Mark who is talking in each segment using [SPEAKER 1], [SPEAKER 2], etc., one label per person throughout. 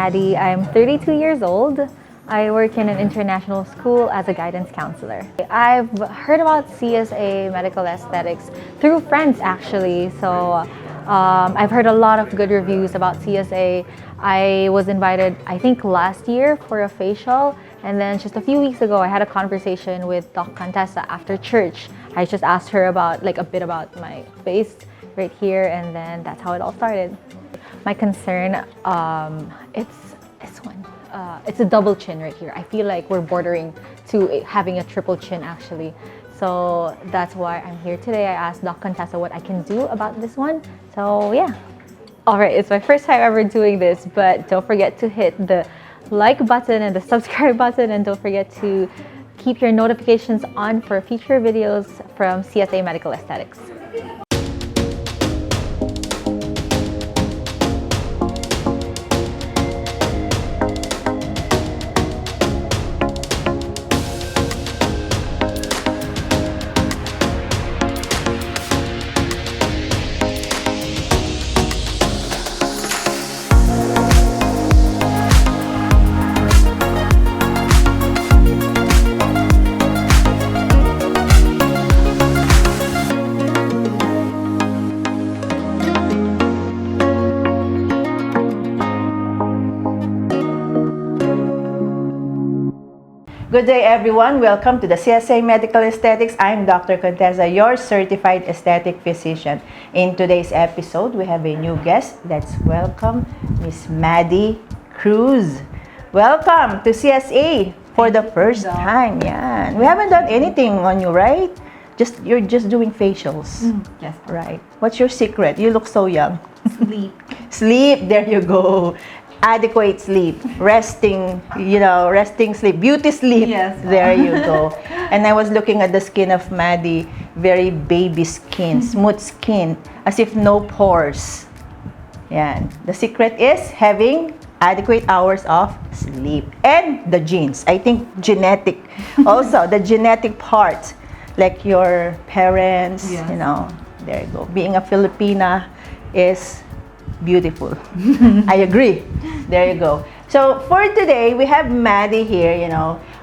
[SPEAKER 1] Maddie. I'm 32 years old. I work in an international school as a guidance counselor. I've heard about CSA Medical Aesthetics through friends actually. So I've heard a lot of good reviews about CSA. I was invited, I think last year for a facial, and then just a few weeks ago I had a conversation with Doc Contessa after church. I just asked her about a bit about my face right here, and then that's how it all started. My concern, it's this one. It's a double chin right here. I feel like we're bordering to having a triple chin actually. So that's why I'm here today. I asked Doc Contessa what I can do about this one. So yeah. Alright, it's my first time ever doing this, but don't forget to hit the like button and the subscribe button, and don't forget to keep your notifications on for future videos from CSA Medical Aesthetics.
[SPEAKER 2] Good day everyone, welcome to the CSA Medical Aesthetics. I'm Dr. Contessa, your certified aesthetic physician. In today's episode, we have a new guest. Let's welcome Miss Maddie Cruz. Welcome to CSA for the first time. Yeah, we haven't done anything on you, right? You're just doing facials.
[SPEAKER 1] Yes.
[SPEAKER 2] Right. What's your secret? You look so young.
[SPEAKER 1] Sleep.
[SPEAKER 2] Sleep, there you go. Adequate sleep, resting sleep, beauty sleep.
[SPEAKER 1] Yes.
[SPEAKER 2] There you go. And I was looking at the skin of Maddie, very baby skin, smooth skin, as if no pores. Yeah. The secret is having adequate hours of sleep. And the genes. I think genetic. Also, the genetic part, like your parents,
[SPEAKER 1] Yes.
[SPEAKER 2] there you go. Being a Filipina is beautiful. I agree. There you go. So for today, we have Maddie here,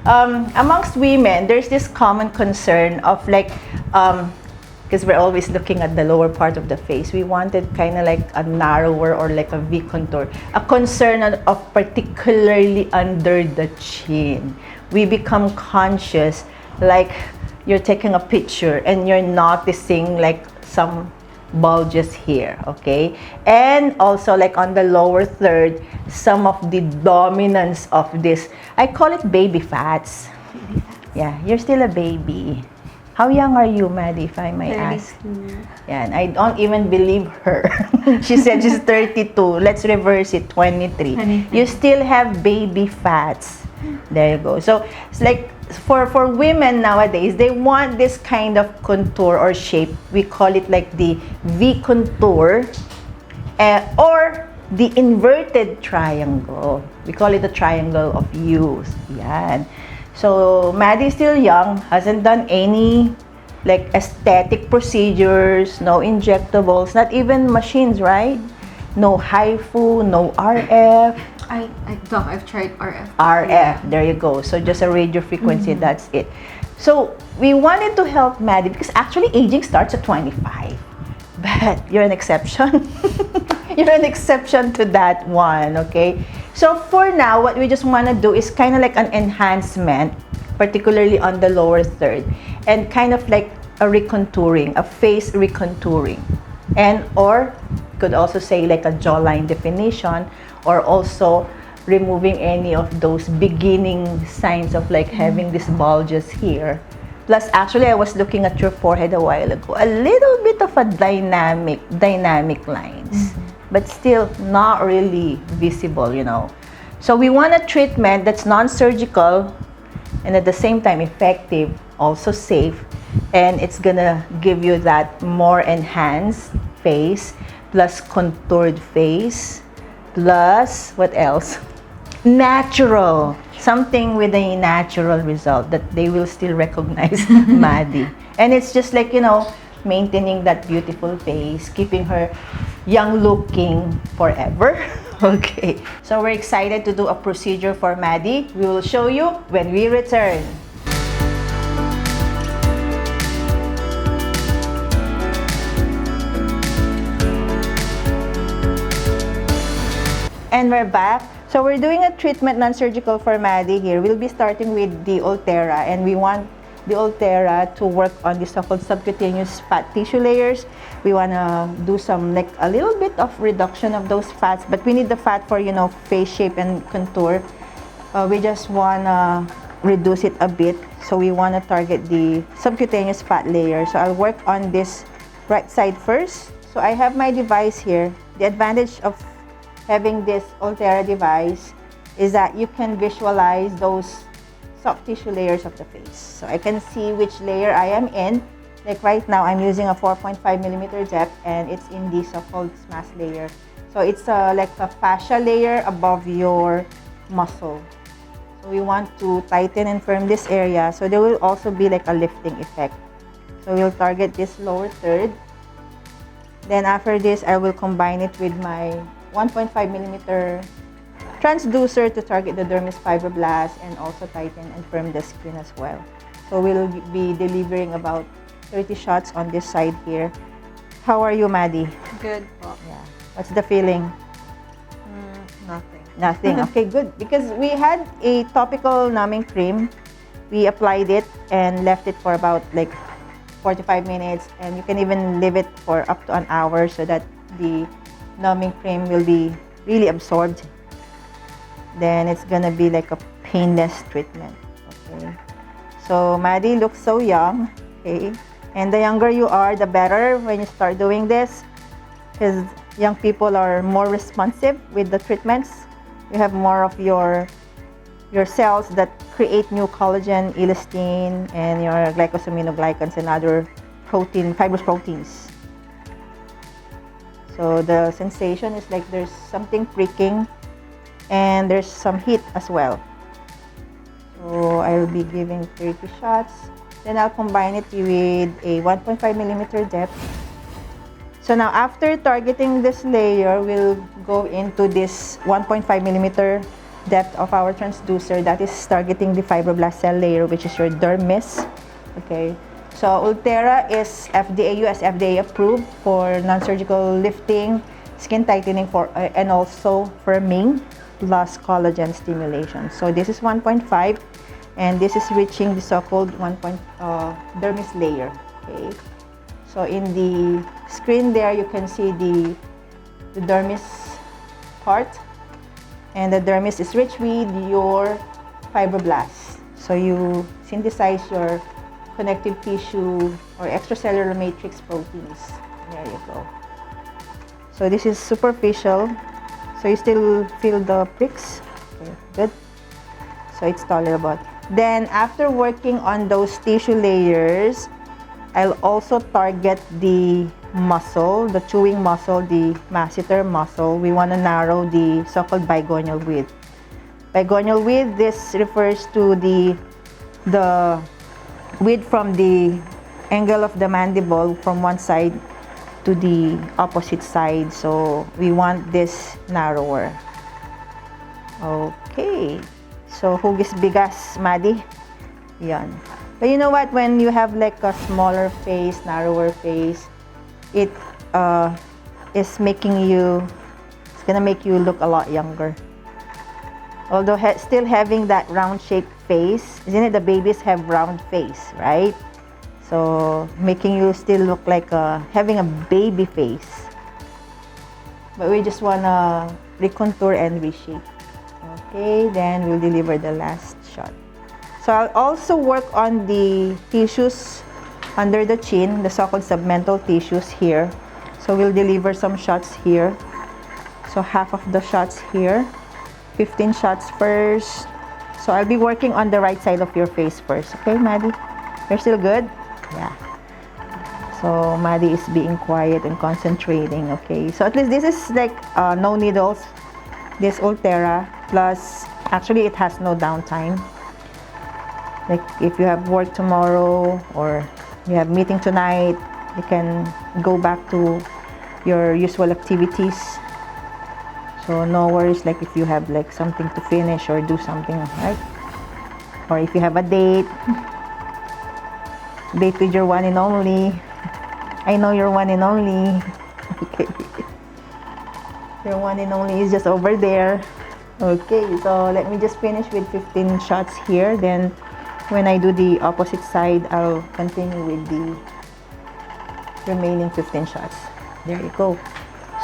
[SPEAKER 2] amongst women, there's this common concern of because we're always looking at the lower part of the face. We wanted kind of like a narrower or like a V contour. A concern of particularly under the chin. We become conscious like you're taking a picture and you're noticing like some bulges here, okay? And also like on the lower third, some of the dominance of this, I call it baby fats. Yeah, you're still a baby. How young are you, Maddie, if I may ask?
[SPEAKER 1] 32.
[SPEAKER 2] Yeah, and I don't even believe her. She said she's 32. Let's reverse it, 23.
[SPEAKER 1] 23.
[SPEAKER 2] You still have baby fats. There you go. So it's like for women nowadays, they want this kind of contour or shape. We call it like the V contour or the inverted triangle. We call it the triangle of youth. Yeah. So Maddie's still young, hasn't done any like aesthetic procedures, no injectables, not even machines, right? No HIFU, no RF.
[SPEAKER 1] I've tried RF.
[SPEAKER 2] RF, there you go. So just a radio frequency, that's it. So we wanted to help Maddie because actually aging starts at 25. But you're an exception. You're an exception to that one, okay? So for now, what we just want to do is kind of like an enhancement, particularly on the lower third, and kind of like a recontouring, a face recontouring. And or could also say like a jawline definition, or also removing any of those beginning signs of like having these bulges here. Plus, actually, I was looking at your forehead a while ago. A little bit of a dynamic lines, but still not really visible, So we want a treatment that's non-surgical and at the same time effective, also safe, and it's gonna give you that more enhanced face, plus contoured face, plus what else? Natural. Something with a natural result that they will still recognize Maddie. And it's just like, maintaining that beautiful face, keeping her young looking forever. Okay, so we're excited to do a procedure for Maddie. We will show you when we return. And we're back. So we're doing a treatment non-surgical for Maddie here. We'll be starting with the Ultera, and we want the Ultera to work on the so-called subcutaneous fat tissue layers. We want to do some, like, a little bit of reduction of those fats, but we need the fat for, you know, face shape and contour. We just want to reduce it a bit. So we want to target the subcutaneous fat layer. So I'll work on this right side first. So I have my device here. The advantage of having this Ultera device is that you can visualize those soft tissue layers of the face. So I can see which layer I am in. Like right now, I'm using a 4.5mm depth, and it's in the so-called SMAS layer. So it's like a fascia layer above your muscle. So we want to tighten and firm this area. So there will also be like a lifting effect. So we'll target this lower third. Then after this, I will combine it with my 1.5mm transducer to target the dermis fibroblasts and also tighten and firm the skin as well. So we'll be delivering about 30 shots on this side here. How are you, Maddie?
[SPEAKER 3] Good.
[SPEAKER 2] Yeah. What's the feeling?
[SPEAKER 3] Nothing.
[SPEAKER 2] Nothing. Okay, good. Because we had a topical numbing cream. We applied it and left it for about like 45 minutes, and you can even leave it for up to an hour so that the numbing cream will be really absorbed. Then it's gonna be like a painless treatment. Okay. So Maddie looks so young. Okay. And the younger you are, the better when you start doing this, because young people are more responsive with the treatments. You have more of your cells that create new collagen, elastin, and your glycosaminoglycans and other fibrous proteins. So the sensation is like there's something pricking, and there's some heat as well. So I'll be giving 30 shots. Then I'll combine it with a 1.5mm depth. So now after targeting this layer, we'll go into this 1.5mm depth of our transducer that is targeting the fibroblast cell layer, which is your dermis. Okay. So Ultera is US FDA approved for non-surgical lifting, skin tightening and also firming plus collagen stimulation. So this is 1.5, and this is reaching the so-called dermis layer. Okay. So in the screen there, you can see the dermis part, and the dermis is rich with your fibroblasts. So you synthesize your connective tissue or extracellular matrix proteins. There you go. So this is superficial. So you still feel the pricks. Okay, good. So it's tolerable. Then after working on those tissue layers, I'll also target the muscle, the chewing muscle, the masseter muscle. We want to narrow the so-called bigonial width. Bigonial width, this refers to the width from the angle of the mandible from one side to the opposite side. So we want this narrower. Okay. So hugis bigas, Maddie. Yan. But you know what? When you have like a smaller face, narrower face, it is making you, it's gonna make you look a lot younger. Although still having that round shaped face, isn't it? The babies have round face, right? So making you still look like having a baby face. But we just wanna recontour and reshape. Okay, then we'll deliver the last shot. So I'll also work on the tissues under the chin, the so-called submental tissues here. So we'll deliver some shots here. So half of the shots here, 15 shots first. So I'll be working on the right side of your face first. Okay, Maddie? You're still good? Yeah. So Maddie is being quiet and concentrating. Okay, so at least this is like no needles, this Ultera, plus actually it has no downtime. Like if you have work tomorrow or you have meeting tonight, you can go back to your usual activities. So no worries, like if you have like something to finish or do something, right? Or if you have a date with your one and only. I know your one and only. Okay. Your one and only is just over there. Okay, so let me just finish with 15 shots here. Then when I do the opposite side, I'll continue with the remaining 15 shots. There you go.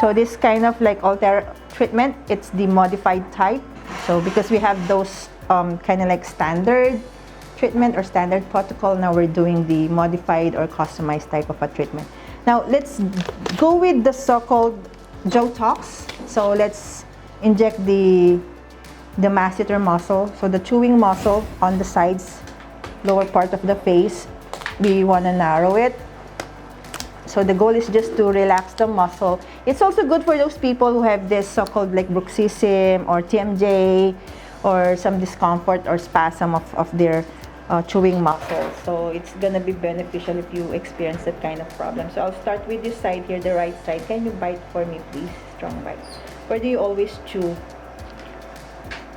[SPEAKER 2] So this kind of like alter treatment, it's the modified type. So because we have those kind of like standard treatment or standard protocol, now we're doing the modified or customized type of a treatment. Now let's go with the so-called Botox. So let's inject the masseter muscle. So the chewing muscle on the sides, lower part of the face, we want to narrow it. So the goal is just to relax the muscle. It's also good for those people who have this so-called like bruxism or TMJ or some discomfort or spasm of their chewing muscle. So it's gonna be beneficial if you experience that kind of problem. So I'll start with this side here, the right side. Can you bite for me, please? Strong bite. Or do you always chew?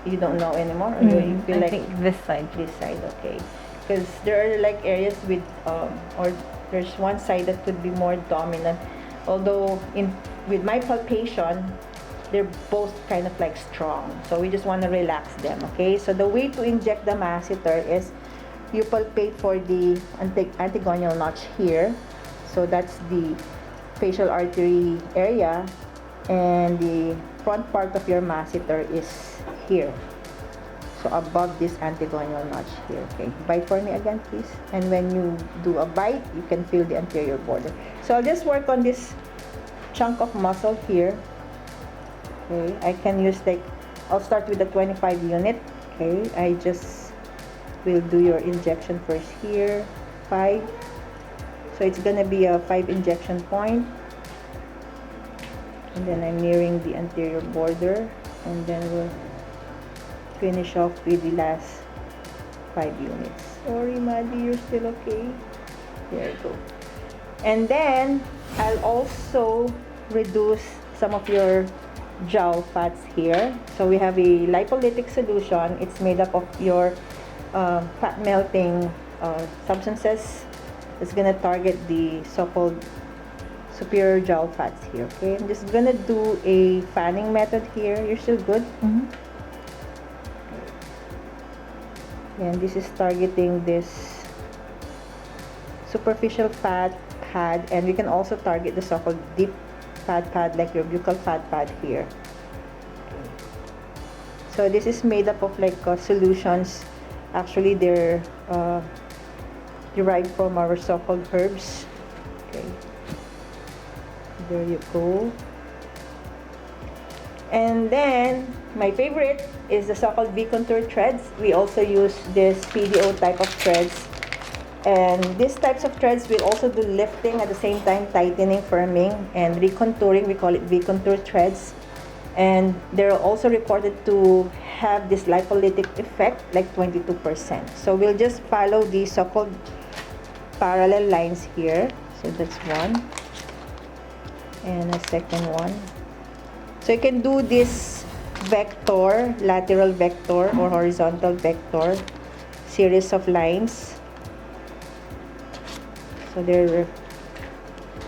[SPEAKER 2] You don't know anymore? Or you feel
[SPEAKER 1] I
[SPEAKER 2] like
[SPEAKER 1] think this side.
[SPEAKER 2] this side, okay? Because there are like areas with or there's one side that could be more dominant. Although with my palpation, they're both kind of like strong. So we just want to relax them, okay? So the way to inject the masseter is you palpate for the antegonal notch here. So that's the facial artery area, and the front part of your masseter is here. So above this antegonal notch here, okay? Bite for me again, please. And when you do a bite, you can feel the anterior border. So I'll just work on this chunk of muscle here. Okay, I can use like, I'll start with the 25 unit. Okay, I just will do your injection first here, 5. So it's gonna be a 5 injection point. And then I'm nearing the anterior border, and then we'll finish off with the last 5 units. Sorry, Maddie, you're still okay? There you go. And then I'll also reduce some of your jowl fats here. So we have a lipolytic solution. It's made up of your fat melting substances. It's gonna target the so-called superior jowl fats here. Okay, I'm just gonna do a fanning method here. You're still good? And this is targeting this superficial fat pad, and we can also target the so-called deep fat pad, like your buccal fat pad here. Okay. So this is made up of like solutions. Actually, they're derived from our so-called herbs. Okay, there you go. And then my favorite is the so-called V-contour threads. We also use this PDO type of threads, and these types of threads will also do lifting at the same time, tightening, firming, and recontouring. We call it V-contour threads, and they're also reported to have this lipolytic effect, like 22%. So we'll just follow the so-called parallel lines here. So that's one, and a second one. So you can do this vector, lateral vector or horizontal vector, series of lines. So they're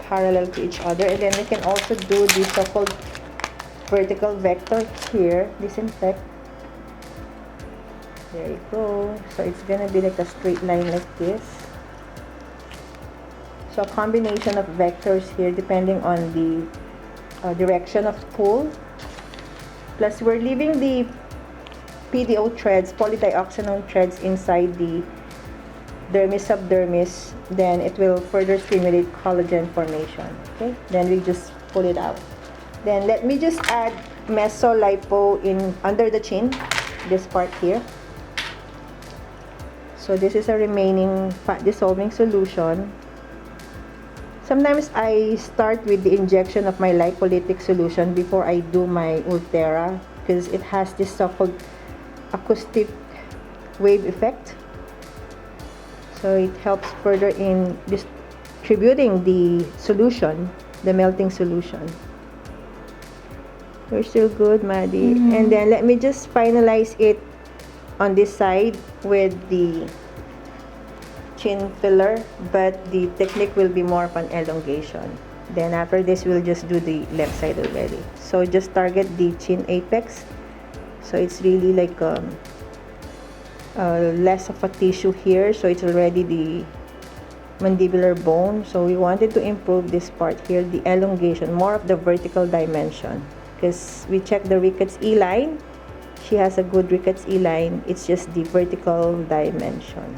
[SPEAKER 2] parallel to each other. And then we can also do the so-called vertical vector here, disinfect. There you go. So it's gonna be like a straight line like this. So a combination of vectors here depending on the direction of pull. Plus we're leaving the PDO threads, polydioxanone threads, inside the dermis subdermis. Then it will further stimulate collagen formation. Okay, then we just pull it out. Then let me just add mesolipo in under the chin, this part here. So this is a remaining fat dissolving solution. Sometimes I start with the injection of my lipolytic solution before I do my Ultera, because it has this so-called acoustic wave effect. So it helps further in distributing the solution, the melting solution. We're still good, Maddie. And then let me just finalize it on this side with the chin filler, but the technique will be more of an elongation. Then after this, we'll just do the left side already. So just target the chin apex. So it's really like less of a tissue here. So it's already the mandibular bone. So we wanted to improve this part here, the elongation, more of the vertical dimension. Because we checked the rickets E line. She has a good rickets E line. It's just the vertical dimension.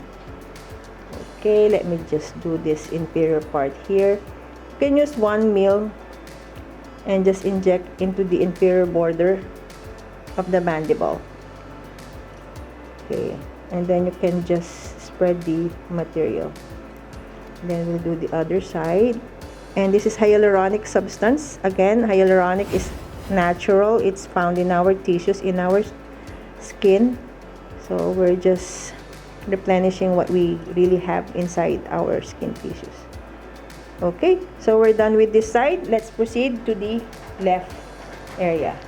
[SPEAKER 2] Okay, let me just do this inferior part here. You can use 1 mil and just inject into the inferior border of the mandible. Okay, and then you can just spread the material. Then we'll do the other side. And this is hyaluronic substance. Again, hyaluronic is natural. It's found in our tissues, in our skin. So we're just replenishing what we really have inside our skin tissues. Okay, so we're done with this side. Let's proceed to the left area.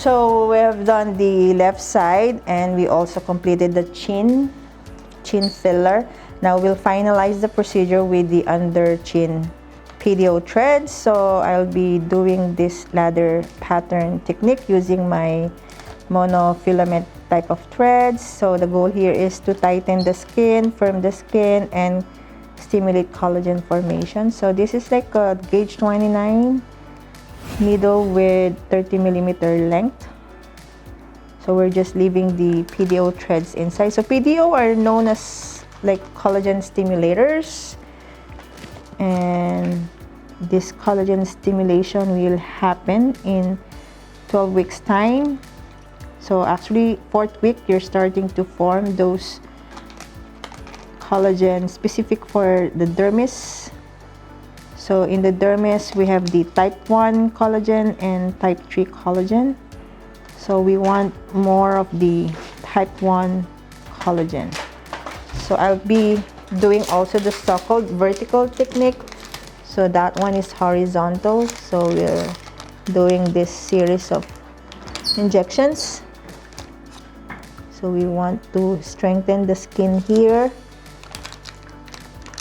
[SPEAKER 2] So we have done the left side and we also completed the chin filler. Now we'll finalize the procedure with the under chin PDO threads. So I'll be doing this ladder pattern technique using my monofilament type of threads. So the goal here is to tighten the skin, firm the skin, and stimulate collagen formation. So this is like a gauge 29 needle with 30mm length. So we're just leaving the PDO threads inside. So PDO are known as like collagen stimulators, and this collagen stimulation will happen in 12 weeks time. So actually 4th week you're starting to form those collagen specific for the dermis. So in the dermis, we have the type 1 collagen and type 3 collagen. So we want more of the type 1 collagen. So I'll be doing also the so-called vertical technique. So that one is horizontal. So we're doing this series of injections. So we want to strengthen the skin here,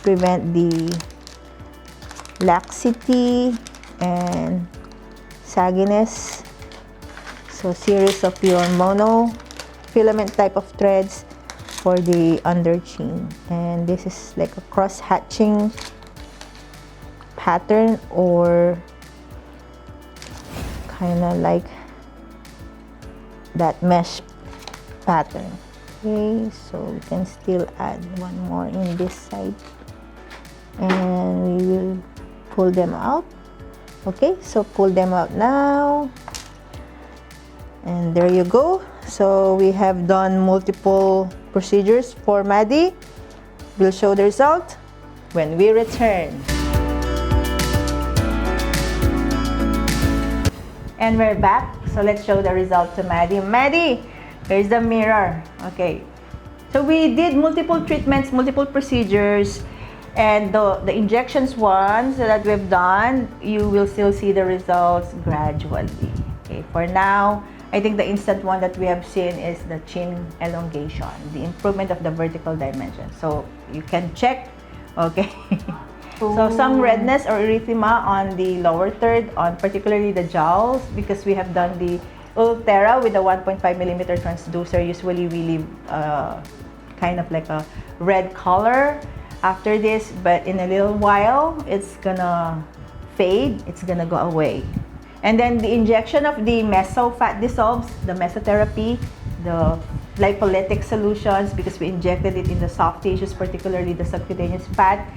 [SPEAKER 2] prevent the laxity and sagginess. So series of your monofilament type of threads for the under chin. And this is like a cross hatching pattern, or kind of like that mesh pattern. Okay, so we can still add one more in this side, and we will pull them out. Okay, so pull them out now, and there you go. So we have done multiple procedures for Maddie. We'll show the result when we return. And we're back. So let's show the result to Maddie. Maddie, here's the mirror. Okay, so we did multiple treatments, multiple procedures, and the injections ones that we've done, you will still see the results gradually. Okay, for now, I think the instant one that we have seen is the chin elongation, the improvement of the vertical dimension. So you can check, okay? So some redness or erythema on the lower third, on particularly the jowls, because we have done the Ultera with the 1.5 millimeter transducer, usually really kind of like a red color after this, but in a little while it's gonna fade, it's gonna go away. And then the injection of the meso fat dissolves, the mesotherapy, the lipolytic solutions, because we injected it in the soft tissues, particularly the subcutaneous fat.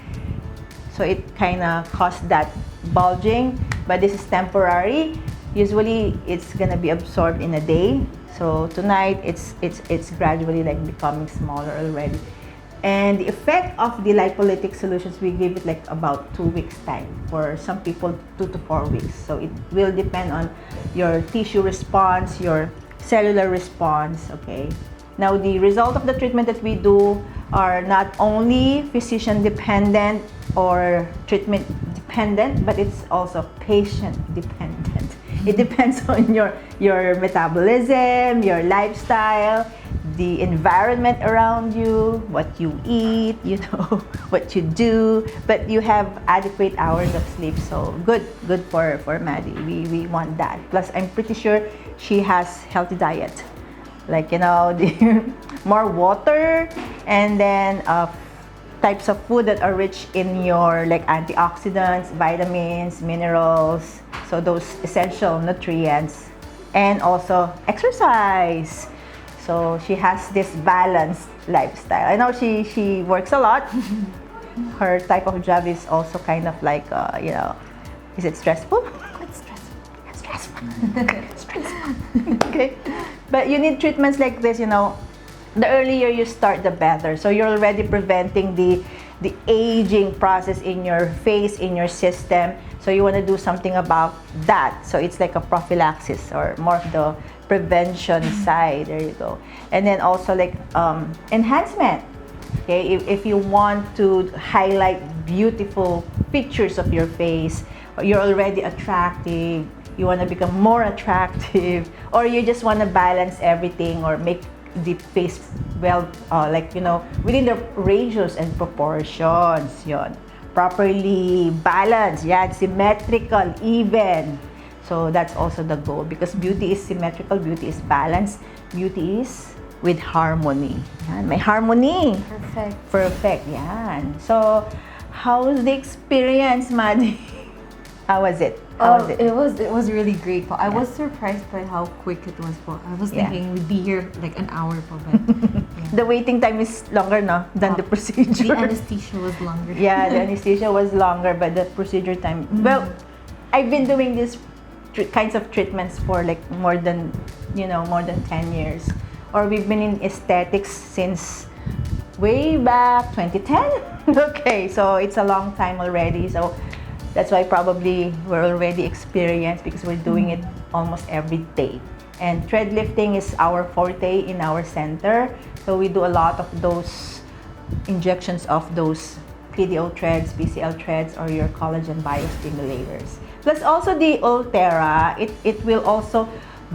[SPEAKER 2] So it kind of caused that bulging, but this is temporary. Usually it's gonna be absorbed in a day. So tonight it's gradually like becoming smaller already. And the effect of the lipolytic solutions, we give it like about 2 weeks time. For some people, 2 to 4 weeks. So it will depend on your tissue response, your cellular response, okay? Now, the result of the treatment that we do are not only physician dependent or treatment dependent, but it's also patient dependent. It depends on your metabolism, your lifestyle, the environment around you, what you eat, you know, what you do, but you have adequate hours of sleep. So good for Maddie. We want that. Plus, I'm pretty sure she has healthy diet, like, you know, the more water, and then types of food that are rich in your like antioxidants, vitamins, minerals, so those essential nutrients, and also exercise. So she has this balanced lifestyle. I know she works a lot. Her type of job is also kind of like, you know, is it stressful?
[SPEAKER 1] It's stressful.
[SPEAKER 2] Stressful. Stressful. Okay. But you need treatments like this, you know. The earlier you start, the better. So you're already preventing the aging process in your face, in your system. So you want to do something about that. So it's like a prophylaxis or more of the prevention side. There you go. And then also like enhancement. Okay, if you want to highlight beautiful features of your face, or you're already attractive, you want to become more attractive, or you just want to balance everything or make the face well, like, you know, within the ratios and proportions, yon, properly balanced, yeah, symmetrical, even. So that's also the goal, because beauty is symmetrical, beauty is balanced, beauty is with harmony. Yan, may harmony. Perfect, yan. So, how's the experience, Maddie? How was it? How was it?
[SPEAKER 3] It was really great po. I was surprised by how quick it was po. I was thinking we'd be here like an hour po, but
[SPEAKER 2] The waiting time is longer, no, than the procedure.
[SPEAKER 3] the anesthesia was longer.
[SPEAKER 2] Yeah, the anesthesia was longer, but the procedure time. Well, I've been doing these kinds of treatments for like more than 10 years. Or we've been in aesthetics since way back 2010. Okay, so it's a long time already. So that's why probably we're already experienced, because we're doing it almost every day. And thread lifting is our forte in our center. So we do a lot of those injections of those PDO threads, PCL threads, or your collagen biostimulators. Plus also the Ultera, it will also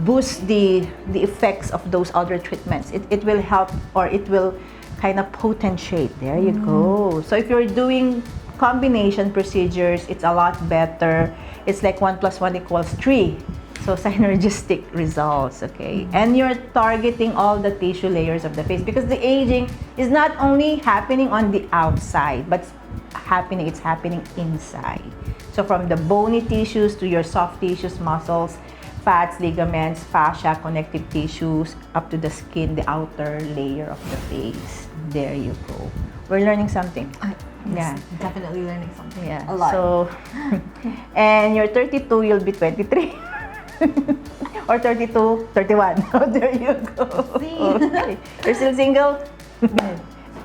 [SPEAKER 2] boost the effects of those other treatments. It will help, or it will kind of potentiate. There you go. So if you're doing combination procedures, it's a lot better. It's like 1 + 1 = 3. So synergistic results, okay? And you're targeting all the tissue layers of the face, because the aging is not only happening on the outside, but it's happening inside. So from the bony tissues to your soft tissues, muscles, fats, ligaments, fascia, connective tissues, up to the skin, the outer layer of the face. There you go. We're learning something.
[SPEAKER 3] Yeah, definitely learning something.
[SPEAKER 2] Yeah.
[SPEAKER 3] A lot.
[SPEAKER 2] So, and you're 32, you'll be 23. Or 32, 31. Oh, there you go.
[SPEAKER 3] See?
[SPEAKER 2] Okay. You're still single?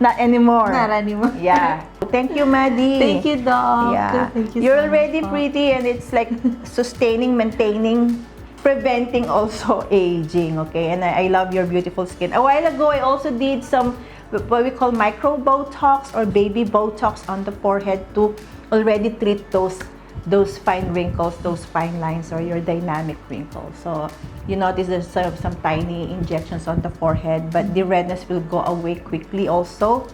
[SPEAKER 2] Not anymore.
[SPEAKER 3] Not anymore.
[SPEAKER 2] Yeah. Thank you, Maddie.
[SPEAKER 3] Thank you, Doc.
[SPEAKER 2] Yeah.
[SPEAKER 3] Thank you
[SPEAKER 2] You're
[SPEAKER 3] so
[SPEAKER 2] already
[SPEAKER 3] much,
[SPEAKER 2] pretty, and it's like sustaining, maintaining, preventing also aging, okay? And I love your beautiful skin. A while ago, I also did some what we call micro Botox or baby Botox on the forehead to already treat those those fine wrinkles, those fine lines, or your dynamic wrinkles. So you notice there's sort of some tiny injections on the forehead, but the redness will go away quickly also.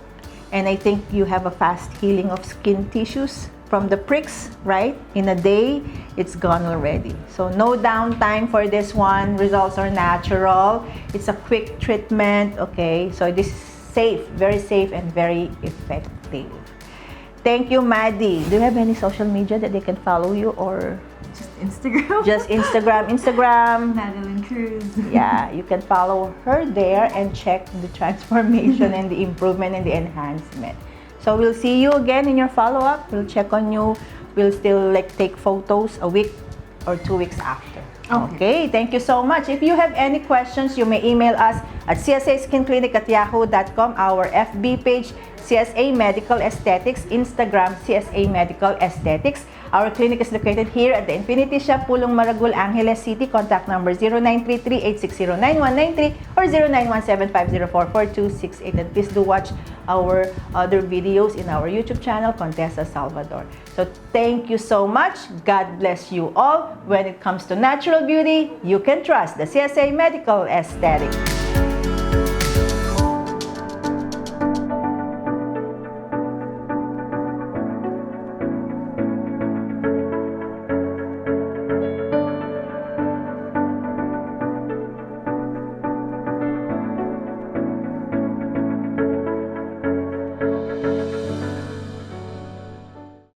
[SPEAKER 2] And I think you have a fast healing of skin tissues from the pricks, right? In a day, it's gone already. So no downtime for this one. Results are natural. It's a quick treatment, okay? So this is safe, very safe, and very effective. Thank you, Maddie. Do you have any social media that they can follow you, or
[SPEAKER 3] Just Instagram.
[SPEAKER 2] just Instagram?
[SPEAKER 3] Madeline Cruz.
[SPEAKER 2] Yeah, you can follow her there and check the transformation and the improvement and the enhancement. So we'll see you again in your follow-up. We'll check on you. We'll still take photos a week or 2 weeks after. Okay, thank you so much. If you have any questions, you may email us at csaskinclinic@yahoo.com, our FB page, CSA Medical Aesthetics, Instagram, CSA Medical Aesthetics. Our clinic is located here at the Infinity Shop, Pulong Maragul, Angeles City. Contact number 0933-860-9193 or 0917-504-4268. And please do watch our other videos in our YouTube channel, Contessa Salvador. So thank you so much. God bless you all. When it comes to natural beauty, you can trust the CSA Medical Aesthetics.